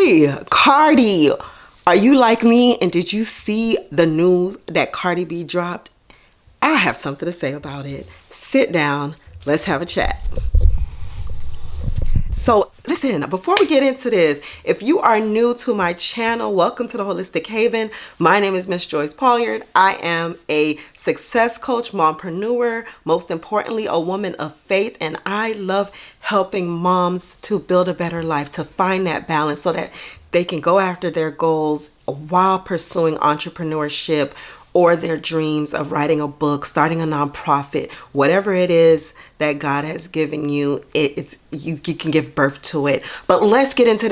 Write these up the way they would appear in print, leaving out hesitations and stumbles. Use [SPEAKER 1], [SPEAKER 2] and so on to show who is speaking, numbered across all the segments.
[SPEAKER 1] Hey, Cardi, are you like me? And did you see the news that Cardi B dropped? I have something to say about it. Sit down, let's have a chat. So listen, before we get into this, if you are new to my channel, welcome to the Holistic Haven. My name is Miss Joyce Pollard. I am a success coach, mompreneur, most importantly, a woman of faith, and I love helping moms to build a better life, to find that balance so that they can go after their goals while pursuing entrepreneurship or their dreams of writing a book, starting a nonprofit, whatever it is that God has given you, you can give birth to it. But let's get into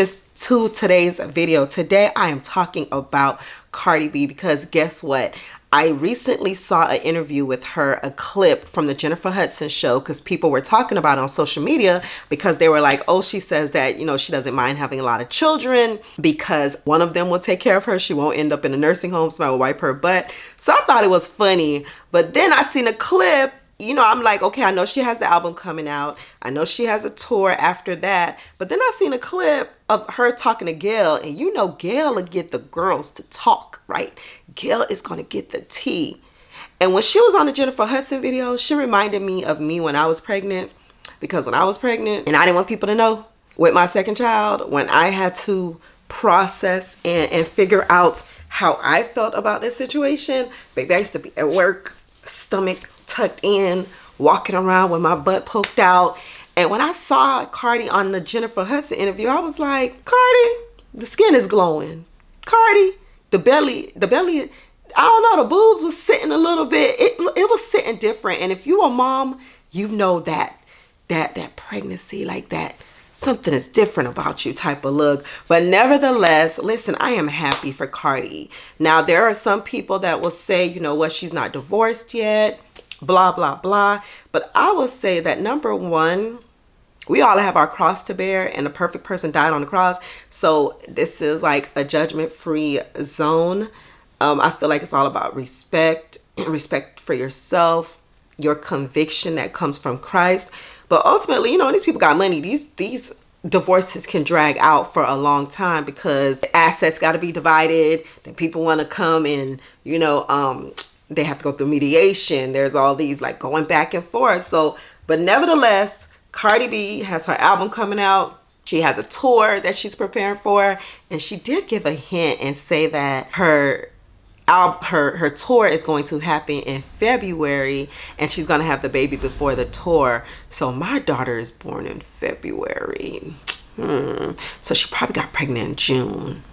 [SPEAKER 1] today's video. Today I am talking about Cardi B because guess what? I recently saw an interview with her, a clip from the Jennifer Hudson show, because people were talking about it on social media because they were like, oh, she says that, she doesn't mind having a lot of children because one of them will take care of her. She won't end up in a nursing home, so I will wipe her butt. So I thought it was funny. But then I seen a clip. I'm like, okay, I know she has the album coming out. I know she has a tour after that. But then I seen a clip of her talking to Gail. And Gail will get the girls to talk, right? Gail is going to get the tea. And when she was on the Jennifer Hudson video, she reminded me of me when I was pregnant. Because when I was pregnant, and I didn't want people to know, with my second child, when I had to process and figure out how I felt about this situation, baby, I used to be at work, stomach tucked in, walking around with my butt poked out. And when I saw Cardi on the Jennifer Hudson interview, I was like, Cardi, the skin is glowing. Cardi, the belly, I don't know, the boobs was sitting a little bit, it was sitting different. And if you a mom, you know that pregnancy, like that, something is different about you type of look. But nevertheless, listen, I am happy for Cardi. Now, there are some people that will say, she's not divorced yet, blah, blah, blah. But I will say that number one, we all have our cross to bear, and the perfect person died on the cross. So this is like a judgment-free zone. I feel like it's all about respect for yourself, your conviction that comes from Christ. But ultimately, these people got money. These divorces can drag out for a long time because assets got to be divided. Then people want to come and, they have to go through mediation. There's all these like going back and forth. So, but nevertheless, Cardi B has her album coming out. She has a tour that she's preparing for. And she did give a hint and say that her tour is going to happen in February and she's going to have the baby before the tour. So my daughter is born in February. So she probably got pregnant in June.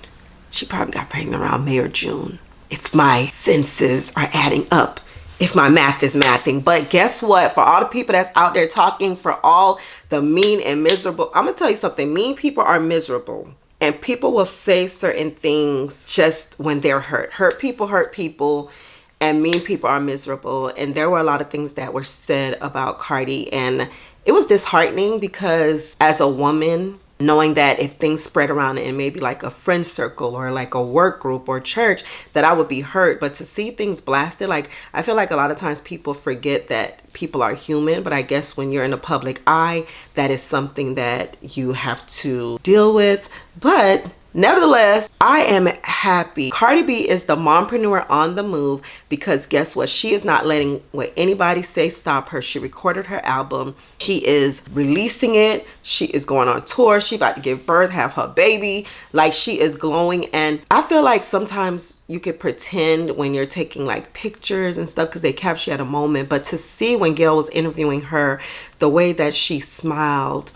[SPEAKER 1] She probably got pregnant around May or June, if my senses are adding up, if my math is mathing. But guess what? For all the people that's out there talking, for all the mean and miserable, I'm going to tell you something. Mean people are miserable. And people will say certain things just when they're hurt. Hurt people, and mean people are miserable. And there were a lot of things that were said about Cardi. And it was disheartening because as a woman, knowing that if things spread around in maybe like a friend circle or like a work group or church, that I would be hurt. But to see things blasted, like I feel like a lot of times people forget that people are human. But I guess when you're in the public eye, that is something that you have to deal with. But nevertheless, I am happy. Cardi B is the mompreneur on the move because guess what? She is not letting what anybody say stop her. She recorded her album. She is releasing it. She is going on tour. She about to give birth, have her baby. Like she is glowing. And I feel like sometimes you could pretend when you're taking like pictures and stuff because they capture you at a moment. But to see when Gail was interviewing her, the way that she smiled,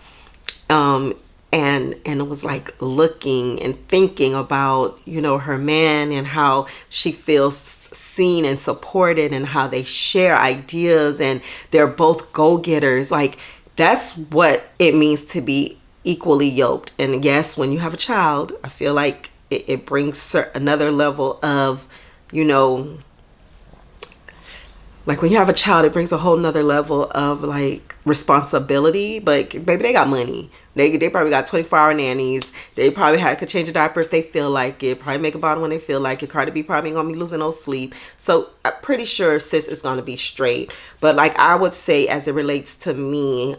[SPEAKER 1] and it was like looking and thinking about, her man and how she feels seen and supported and how they share ideas and they're both go-getters. Like that's what it means to be equally yoked. And yes, when you have a child, I feel like it brings another level of, like when you have a child, it brings a whole nother level of like responsibility. But baby, they got money. They probably got 24-hour nannies. They probably could change a diaper if they feel like it. Probably make a bottle when they feel like it. Cardi B probably ain't gonna be losing no sleep. So I'm pretty sure sis is gonna be straight. But like I would say, as it relates to me,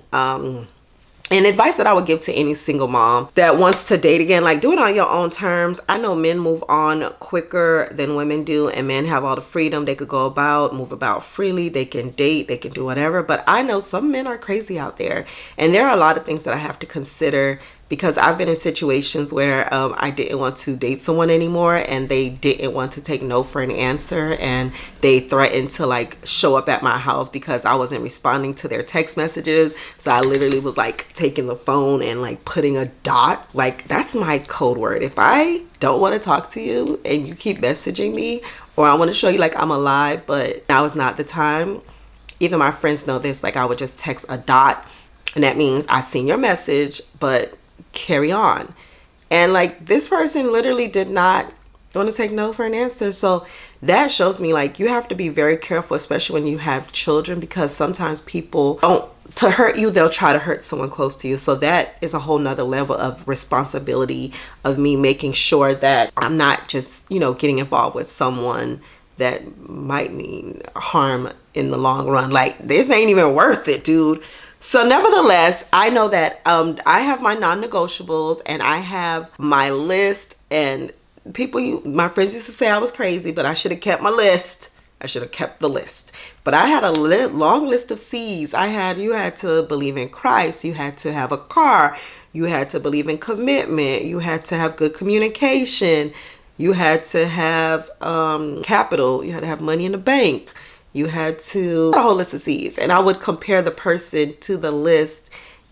[SPEAKER 1] And advice that I would give to any single mom that wants to date again, like, do it on your own terms. I know men move on quicker than women do, and men have all the freedom. They could go about, move about freely. They can date, they can do whatever. But I know some men are crazy out there. And there are a lot of things that I have to consider, because I've been in situations where I didn't want to date someone anymore, and they didn't want to take no for an answer, and they threatened to like show up at my house because I wasn't responding to their text messages. So I literally was like taking the phone and like putting a dot. Like, that's my code word. If I don't want to talk to you and you keep messaging me, or I want to show you like I'm alive, but now is not the time. Even my friends know this. Like, I would just text a dot, and that means I've seen your message, but carry on. And like, this person literally did not want to take no for an answer. So that shows me like you have to be very careful, especially when you have children, because sometimes people don't, to hurt you, they'll try to hurt someone close to you. So that is a whole nother level of responsibility of me making sure that I'm not just, you know, getting involved with someone that might mean harm in the long run. Like, this ain't even worth it, dude. So nevertheless, I know that I have my non-negotiables, and I have my list. And my friends used to say I was crazy, but I should have kept my list. I should have kept the list. But I had a long list of C's. You had to believe in Christ. You had to have a car. You had to believe in commitment. You had to have good communication. You had to have capital. You had to have money in the bank. You had to, a whole list of C's. And I would compare the person to the list,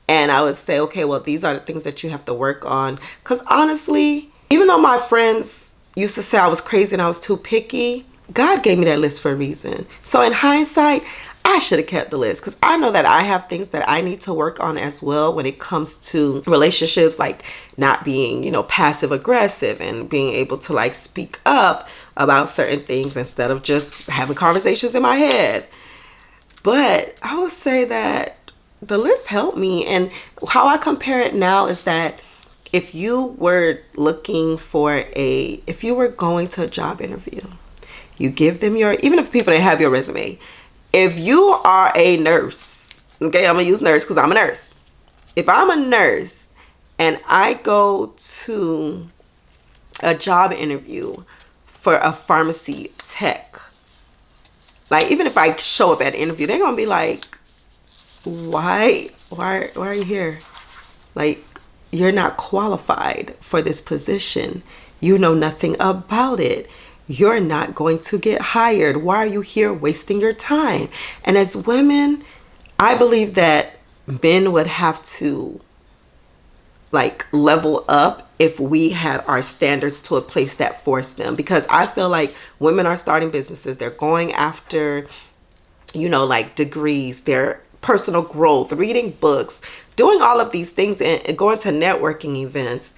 [SPEAKER 1] and I would say, okay, well, these are the things that you have to work on. Because honestly, even though my friends used to say I was crazy and I was too picky, God gave me that list for a reason. So in hindsight, I should have kept the list, because I know that I have things that I need to work on as well when it comes to relationships, like not being, you know, passive aggressive, and being able to like speak up about certain things instead of just having conversations in my head. But I would say that the list helped me. And how I compare it now is that if you were going to a job interview, you give them even if people didn't have your resume, if you are a nurse, okay, I'm gonna use nurse because I'm a nurse. If I'm a nurse and I go to a job interview for a pharmacy tech, like, even if I show up at an interview, they're gonna be like, why are you here? Like, you're not qualified for this position. You know nothing about it. You're not going to get hired. Why are you here wasting your time? And as women, I believe that men would have to like level up if we had our standards to a place that forced them. Because I feel like women are starting businesses. They're going after, you know, like degrees, their personal growth, reading books, doing all of these things, and going to networking events,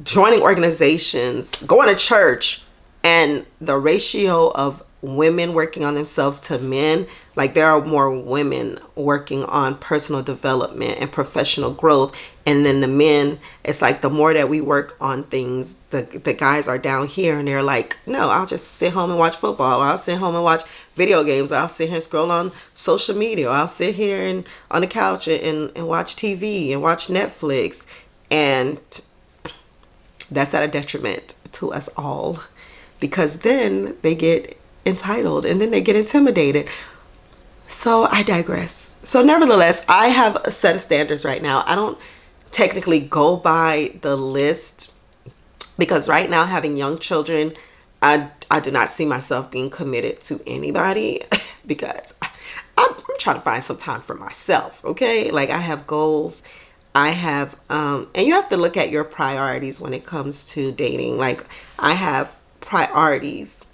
[SPEAKER 1] joining organizations, going to church. And the ratio of women working on themselves to men, like, there are more women working on personal development and professional growth. And then the men, it's like the more that we work on things, the guys are down here and they're like, no, I'll just sit home and watch football. I'll sit home and watch video games. I'll sit here and scroll on social media. I'll sit here and on the couch and watch TV and watch Netflix. And that's at a detriment to us all, because then they get entitled and then they get intimidated. So I digress. So nevertheless, I have a set of standards right now. I don't technically go by the list, because right now, having young children, I do not see myself being committed to anybody because I'm trying to find some time for myself. Okay. Like, I have goals. I have, and you have to look at your priorities when it comes to dating. Like, I have priorities,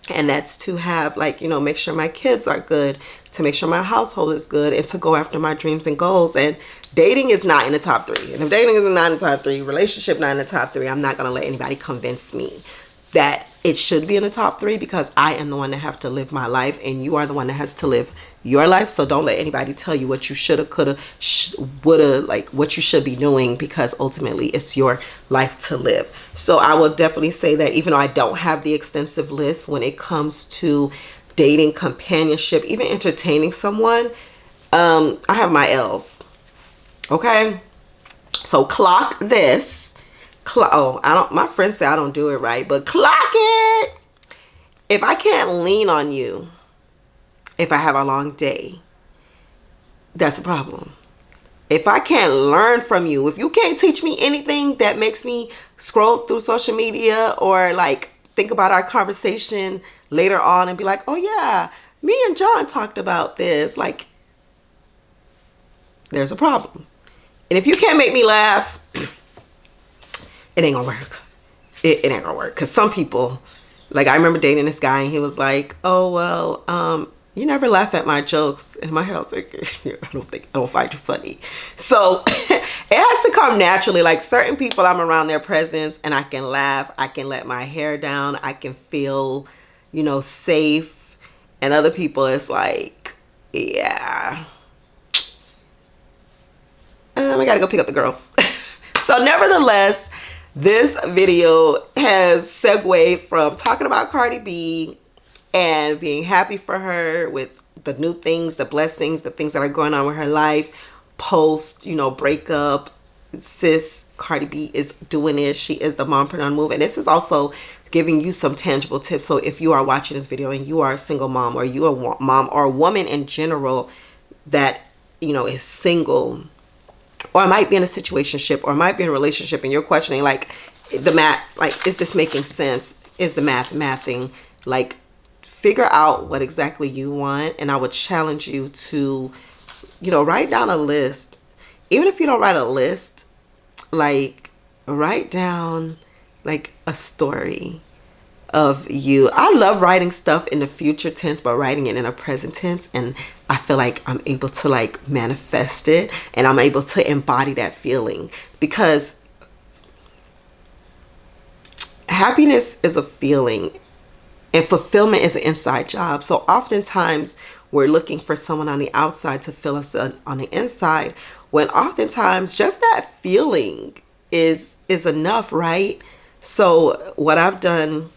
[SPEAKER 1] and that's to have, like, you know, make sure my kids are good, to make sure my household is good, and to go after my dreams and goals. And dating is not in the top 3. And if dating is not in the top 3, relationship not in the top 3, I'm not going to let anybody convince me that it should be in the top 3, because I am the one that have to live my life, and you are the one that has to live your life. So don't let anybody tell you what you shoulda, coulda, woulda, like what you should be doing, because ultimately it's your life to live. So I will definitely say that even though I don't have the extensive list when it comes to dating, companionship, even entertaining someone, I have my L's. Okay? So clock this. My friends say I don't do it right, but clock it. If I can't lean on you, if I have a long day, that's a problem. If I can't learn from you, if you can't teach me anything that makes me scroll through social media or like think about our conversation later on and be like, oh yeah, me and John talked about this, like, there's a problem. And if you can't make me laugh, it ain't gonna work. It ain't gonna work. Because some people, like, I remember dating this guy and he was like, oh, well, you never laugh at my jokes. In my head, I was like, I don't find you funny. So it has to come naturally. Like, certain people, I'm around their presence and I can laugh. I can let my hair down. I can feel, safe. And other people, it's like, yeah, I gotta go pick up the girls. So nevertheless, this video has segued from talking about Cardi B and being happy for her with the new things, the blessings, the things that are going on with her life post, breakup. Sis Cardi B is doing this. She is the mompreneur move. And this is also giving you some tangible tips. So if you are watching this video and you are a single mom, or you are a mom or a woman in general that, is single, or might be in a situationship, or might be in a relationship, and you're questioning, like, the math, like, is this making sense? Is the mathing? Like, figure out what exactly you want. And I would challenge you to, write down a list. Even if you don't write a list, like, write down, like, a story of you. I love writing stuff in the future tense, but writing it in a present tense, and I feel like I'm able to, like, manifest it, and I'm able to embody that feeling, because happiness is a feeling and fulfillment is an inside job. So oftentimes we're looking for someone on the outside to fill us on the inside, when oftentimes just that feeling is enough, right? So what I've done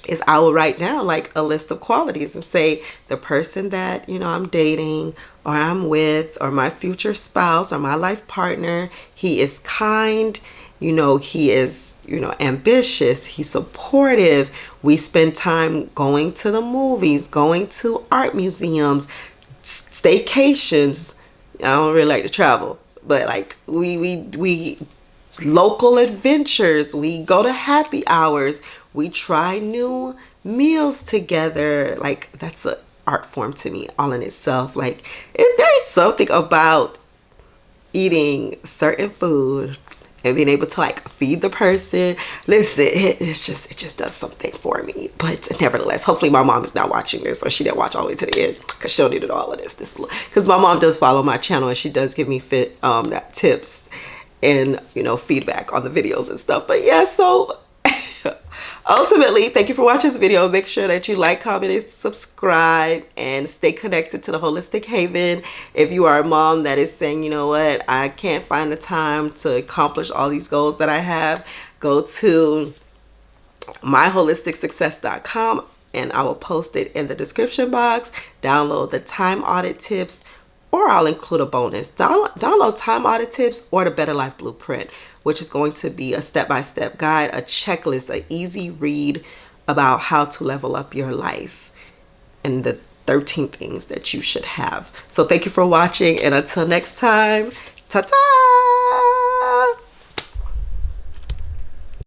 [SPEAKER 1] is I will write down, like, a list of qualities and say, the person that, I'm dating or I'm with, or my future spouse or my life partner, he is kind, he is, ambitious, he's supportive. We spend time going to the movies, going to art museums, staycations. I don't really like to travel, but like we local adventures, we go to happy hours, we try new meals together. Like, that's an art form to me all in itself. Like, there is something about eating certain food and being able to, like, feed the person. Listen, it just does something for me. But nevertheless, hopefully my mom is not watching this, or she didn't watch all the way to the end, because she'll need all of this. Because my mom does follow my channel, and she does give me tips and feedback on the videos and stuff. But yeah, so ultimately, thank you for watching this video. Make sure that you like, comment, and subscribe, and stay connected to the Holistic Haven. If you are a mom that is saying, you know what, I can't find the time to accomplish all these goals that I have, go to myholisticsuccess.com, and I will post it in the description box. Download the time audit tips, or I'll include a bonus. Download time audit tips or the Better Life Blueprint, which is going to be a step-by-step guide, a checklist, an easy read about how to level up your life, and the 13 things that you should have. So thank you for watching, and until next time, ta-ta!